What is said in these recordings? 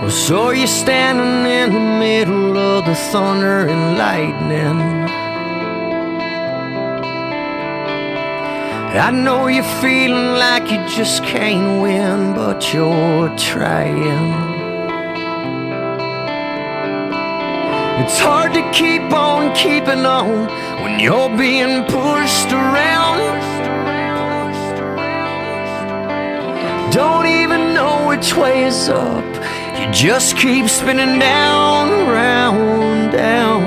Well, so you're standing in the middle of the thunder and lightning. I know you're feeling like you just can't win, but you're trying. It's hard to keep on keeping on when you're being pushed around. Don't even know which way is up. You just keep spinning down, round, down.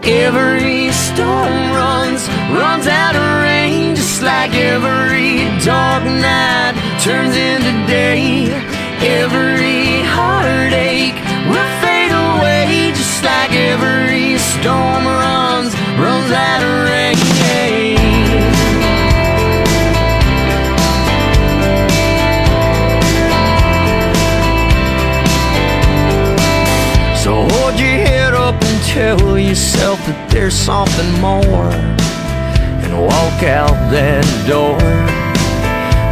Every storm runs out of rain, just like every dark night turns into day. Every heartache will fade away, just like every storm runs out of rain. So hold your head up and tell yourself that there's something more, and walk out that door.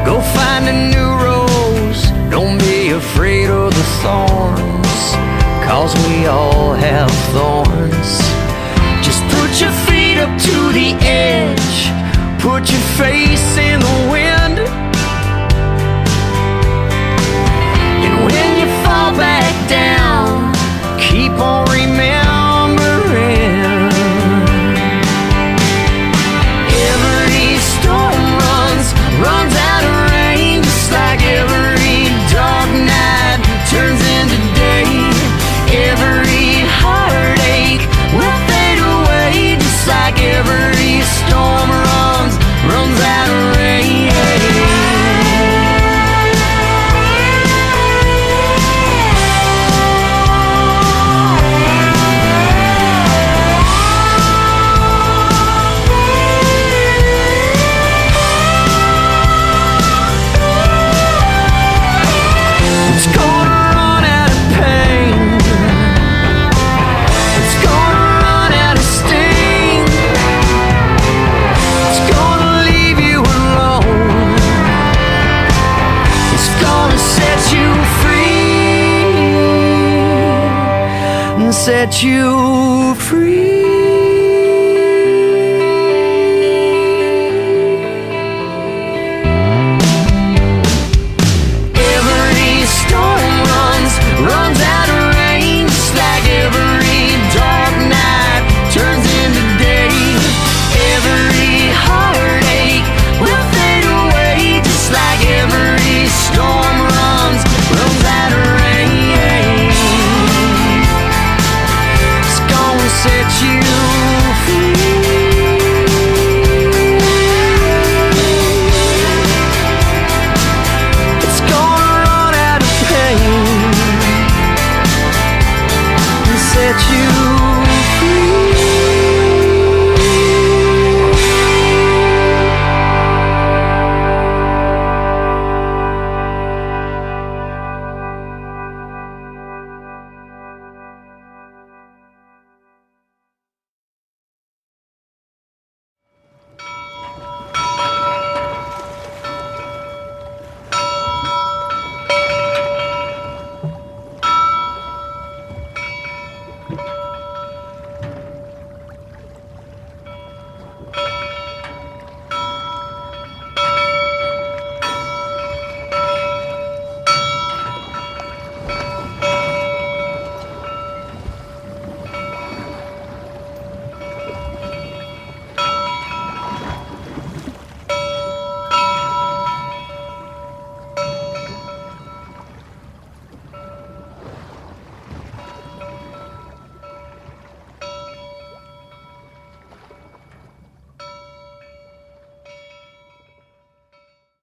Go find a new rose, don't be afraid of the thorns, 'cause we all have thorns. Just put your feet up to the edge, put your face in the wind, and when you fall back down, keep on remembering. Every storm runs out of rain, just like every dark night turns into day. Every heartache will fade away, just like every storm runs out of rain. Set you free.